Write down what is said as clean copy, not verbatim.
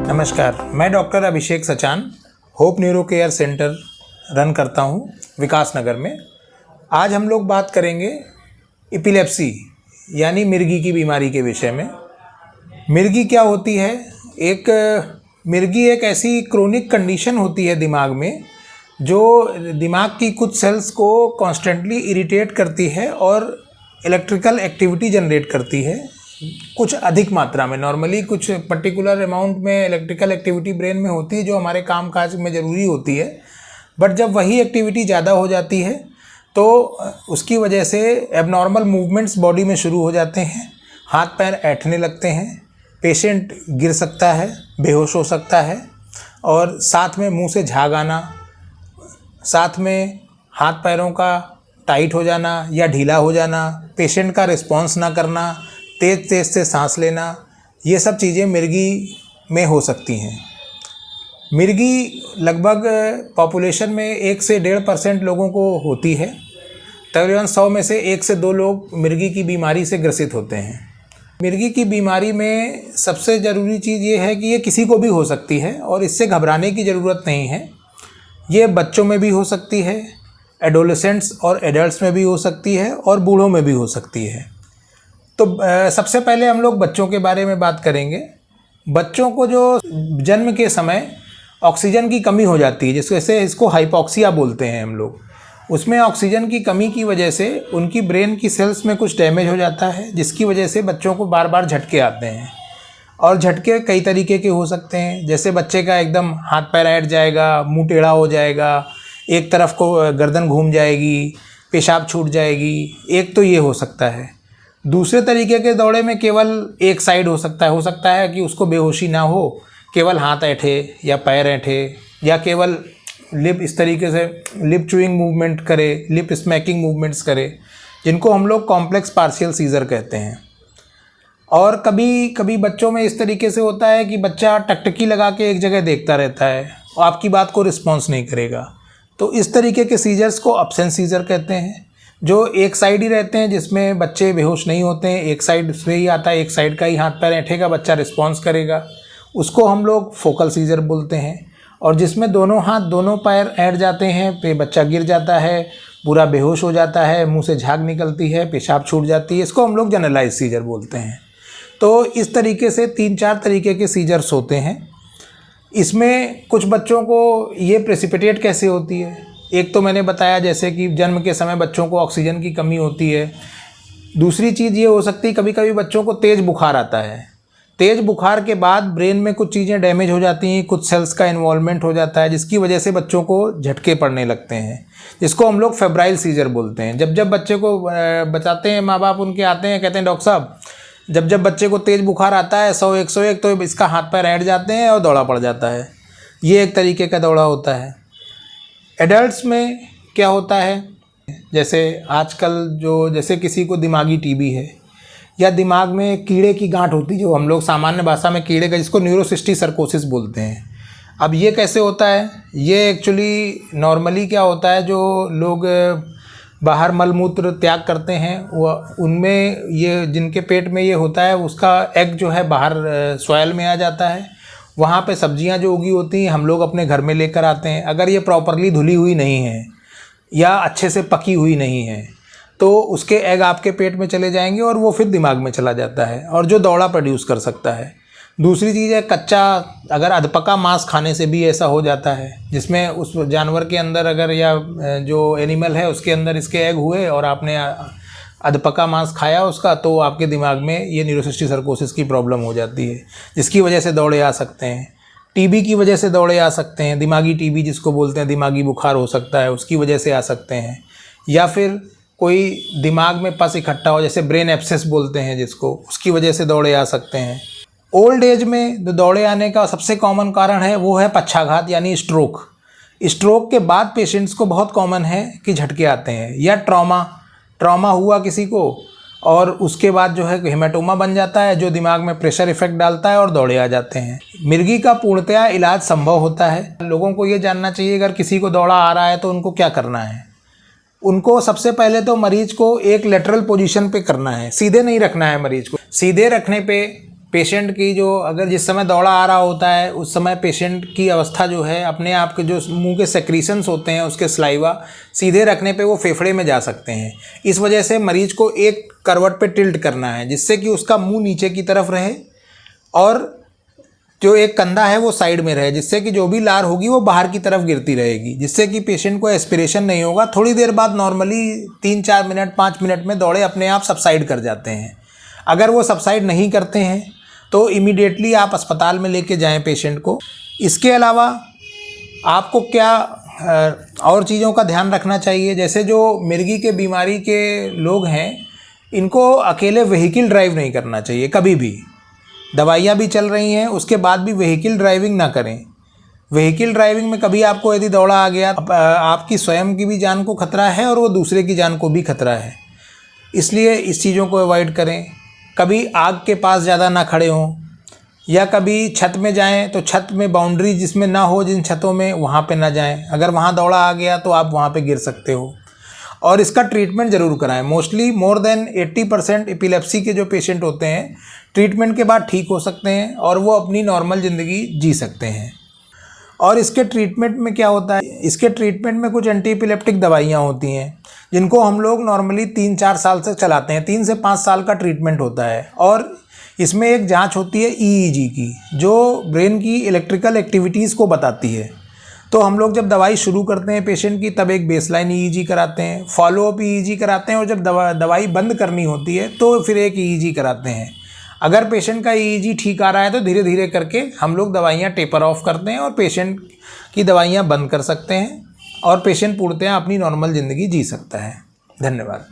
नमस्कार, मैं doctor Abhishek Sachan hope neuro care centre run करता हूँ विकास नगर में। आज हम लोग बात करेंगे एपिलेप्सी यानी मिर्गी की बीमारी के विषय में। मिर्गी क्या होती है? मिर्गी एक ऐसी क्रोनिक कंडीशन होती है दिमाग में जो दिमाग की कुछ सेल्स को कॉन्स्टेंटली इरिटेट करती है और इलेक्ट्रिकल एक्टिविटी जनरेट करती है कुछ अधिक मात्रा में। नॉर्मली कुछ पर्टिकुलर अमाउंट में इलेक्ट्रिकल एक्टिविटी ब्रेन में होती है जो हमारे काम काज में ज़रूरी होती है, बट जब वही एक्टिविटी ज़्यादा हो जाती है तो उसकी वजह से एबनॉर्मल मूवमेंट्स बॉडी में शुरू हो जाते हैं। हाथ पैर ऐंठने लगते हैं, पेशेंट गिर सकता है, बेहोश हो सकता है और साथ में मुंह से झाग आना, साथ में हाथ पैरों का टाइट हो जाना या ढीला हो जाना, पेशेंट का रिस्पॉन्स ना करना, तेज़ से सांस लेना, ये सब चीज़ें मिर्गी में हो सकती हैं। मिर्गी लगभग पॉपुलेशन में 1 से 1.5% लोगों को होती है। तकरीबन 100 में से 1 से 2 लोग मिर्गी की बीमारी से ग्रसित होते हैं। मिर्गी की बीमारी में सबसे ज़रूरी चीज़ ये है कि ये किसी को भी हो सकती है और इससे घबराने की ज़रूरत नहीं है। ये बच्चों में भी हो सकती है, एडोलेसेंट्स और एडल्ट्स में भी हो सकती है और बूढ़ों में भी हो सकती है। तो सबसे पहले हम लोग बच्चों के बारे में बात करेंगे। बच्चों को जो जन्म के समय ऑक्सीजन की कमी हो जाती है, जिससे इसको हाइपोक्सिया बोलते हैं हम लोग, उसमें ऑक्सीजन की कमी की वजह से उनकी ब्रेन की सेल्स में कुछ डैमेज हो जाता है, जिसकी वजह से बच्चों को बार बार झटके आते हैं। और झटके कई तरीके के हो सकते हैं, जैसे बच्चे का एकदम हाथ पैर ऐंठ जाएगा, मुंह टेढ़ा हो जाएगा, एक तरफ को गर्दन घूम जाएगी, पेशाब छूट जाएगी, एक तो ये हो सकता है। दूसरे तरीके के दौरे में केवल एक साइड हो सकता है कि उसको बेहोशी ना हो, केवल हाथ ऐंठे या पैर ऐंठे या केवल लिप इस तरीके से लिप चूइंग मूवमेंट करे, लिप स्मैकिंग मूवमेंट्स करे, जिनको हम लोग कॉम्प्लेक्स पार्शियल सीजर कहते हैं। और कभी कभी बच्चों में इस तरीके से होता है कि बच्चा टकटकी लगा के एक जगह देखता रहता है और आपकी बात को रिस्पॉन्स नहीं करेगा। तो इस तरीके के सीजर्स को अब्सेंट सीजर कहते हैं, जो एक साइड ही रहते हैं, जिसमें बच्चे बेहोश नहीं होते हैं, एक साइड से ही आता है, एक साइड का ही हाथ पैर ऐंठेगा, बच्चा रिस्पॉन्स करेगा, उसको हम लोग फोकल सीजर बोलते हैं। और जिसमें दोनों हाथ दोनों पैर ऐंठ जाते हैं, पे बच्चा गिर जाता है, पूरा बेहोश हो जाता है, मुंह से झाग निकलती है, पेशाब छूट जाती है, इसको हम लोग जनरलाइज सीजर बोलते हैं। तो इस तरीके से 3-4 तरीके के सीजर्स होते हैं। इसमें कुछ बच्चों को ये प्रेसिपिटेट कैसे होती है? एक तो मैंने बताया जैसे कि जन्म के समय बच्चों को ऑक्सीजन की कमी होती है। दूसरी चीज़ ये हो सकती है, कभी कभी बच्चों को तेज़ बुखार आता है। तेज़ बुखार के बाद ब्रेन में कुछ चीज़ें डैमेज हो जाती हैं, कुछ सेल्स का इन्वॉल्वमेंट हो जाता है, जिसकी वजह से बच्चों को झटके पड़ने लगते हैं, जिसको हम लोग फेब्राइल सीजर बोलते हैं। जब बच्चे को बताते हैं माँ बाप, उनके आते हैं, कहते हैं डॉक्टर साहब जब बच्चे को तेज़ बुखार आता है 100-101, तो इसका हाथ पैर ऐंठ जाते हैं और दौड़ा पड़ जाता है। ये एक तरीके का दौड़ा होता है। एडल्ट्स में क्या होता है, जैसे आजकल जैसे किसी को दिमागी टीबी है या दिमाग में कीड़े की गांठ होती है, जो हम लोग सामान्य भाषा में कीड़े का, जिसको न्यूरोसिस्टिक सर्कोसिस बोलते हैं। अब ये कैसे होता है? ये एक्चुअली नॉर्मली क्या होता है, जो लोग बाहर मलमूत्र त्याग करते हैं वो उनमें ये जिनके पेट में ये होता है, उसका एग जो है बाहर सॉइल में आ जाता है। वहाँ पे सब्जियां जो उगी होती हैं हम लोग अपने घर में लेकर आते हैं। अगर ये प्रॉपरली धुली हुई नहीं है या अच्छे से पकी हुई नहीं है तो उसके एग आपके पेट में चले जाएंगे और वो फिर दिमाग में चला जाता है और जो दौड़ा प्रोड्यूस कर सकता है। दूसरी चीज़ है कच्चा, अगर अधपका मांस खाने से भी ऐसा हो जाता है, जिसमें उस जानवर के अंदर अगर या जो एनिमल है उसके अंदर इसके एग हुए और आपने अधपका मांस खाया उसका, तो आपके दिमाग में ये न्यूरोसिस्टिक सर्कोसिस की प्रॉब्लम हो जाती है, जिसकी वजह से दौड़े आ सकते हैं। टीबी की वजह से दौड़े आ सकते हैं, दिमागी टीबी जिसको बोलते हैं, दिमागी बुखार हो सकता है, उसकी वजह से आ सकते हैं। या फिर कोई दिमाग में पस इकट्ठा हो, जैसे ब्रेन एब्सेस बोलते हैं जिसको, उसकी वजह से दौड़े आ सकते हैं। ओल्ड एज में जो दौड़े आने का सबसे कॉमन कारण है वो है पक्षाघात यानी स्ट्रोक। स्ट्रोक के बाद पेशेंट्स को बहुत कॉमन है कि झटके आते हैं, या ट्रॉमा हुआ किसी को और उसके बाद जो है हेमाटोमा बन जाता है, जो दिमाग में प्रेशर इफेक्ट डालता है और दौड़े आ जाते हैं। मिर्गी का पूर्णतया इलाज संभव होता है। लोगों को ये जानना चाहिए अगर किसी को दौड़ा आ रहा है तो उनको क्या करना है। उनको सबसे पहले तो मरीज को एक लेटरल पोजीशन पे करना है, सीधे नहीं रखना है मरीज को। सीधे रखने पे पेशेंट की जो अगर जिस समय दौड़ा आ रहा होता है उस समय पेशेंट की अवस्था जो है अपने आप के जो मुंह के सेक्रीशंस होते हैं उसके स्लाइवा सीधे रखने पे वो फेफड़े में जा सकते हैं। इस वजह से मरीज को एक करवट पे टिल्ट करना है जिससे कि उसका मुंह नीचे की तरफ रहे और जो एक कंधा है वो साइड में रहे, जिससे कि जो भी लार होगी वो बाहर की तरफ गिरती रहेगी, जिससे कि पेशेंट को एस्पिरेशन नहीं होगा। थोड़ी देर बाद नॉर्मली 3-4 मिनट 5 मिनट में दौड़े अपने आप सबसाइड कर जाते हैं। अगर वो सबसाइड नहीं करते हैं तो इमीडिएटली आप अस्पताल में लेके जाएं पेशेंट को। इसके अलावा आपको क्या और चीज़ों का ध्यान रखना चाहिए, जैसे जो मिर्गी के बीमारी के लोग हैं इनको अकेले व्हीकल ड्राइव नहीं करना चाहिए कभी भी। दवाइयाँ भी चल रही हैं उसके बाद भी व्हीकल ड्राइविंग ना करें। व्हीकल ड्राइविंग में कभी आपको यदि दौड़ा आ गया आपकी स्वयं की भी जान को खतरा है और वो दूसरे की जान को भी खतरा है, इसलिए इस चीज़ों को अवॉइड करें। कभी आग के पास ज़्यादा ना खड़े हों, या कभी छत में जाएं तो छत में बाउंड्री जिसमें ना हो, जिन छतों में वहाँ पे ना जाएं। अगर वहाँ दौड़ा आ गया तो आप वहाँ पे गिर सकते हो। और इसका ट्रीटमेंट ज़रूर कराएं। मोस्टली मोर देन 80% एपिलेप्सी के जो पेशेंट होते हैं ट्रीटमेंट के बाद ठीक हो सकते हैं और वो अपनी नॉर्मल ज़िंदगी जी सकते हैं। और इसके ट्रीटमेंट में क्या होता है, इसके ट्रीटमेंट में कुछ एंटी एपिलेप्टिक दवाइयाँ होती हैं जिनको हम लोग नॉर्मली 3-4 साल से चलाते हैं। 3 से 5 साल का ट्रीटमेंट होता है और इसमें एक जांच होती है EEG की, जो ब्रेन की इलेक्ट्रिकल एक्टिविटीज़ को बताती है। तो हम लोग जब दवाई शुरू करते हैं पेशेंट की तब एक बेसलाइन EEG कराते हैं, फॉलोअप EEG कराते हैं और जब दवाई बंद करनी होती है तो फिर एक EEG कराते हैं। अगर पेशेंट का EEG ठीक आ रहा है तो धीरे धीरे करके हम लोग दवाइयाँ टेपर ऑफ करते हैं और पेशेंट की दवाइयाँ बंद कर सकते हैं और पेशेंट पूर्णतः अपनी नॉर्मल ज़िंदगी जी सकता है। धन्यवाद।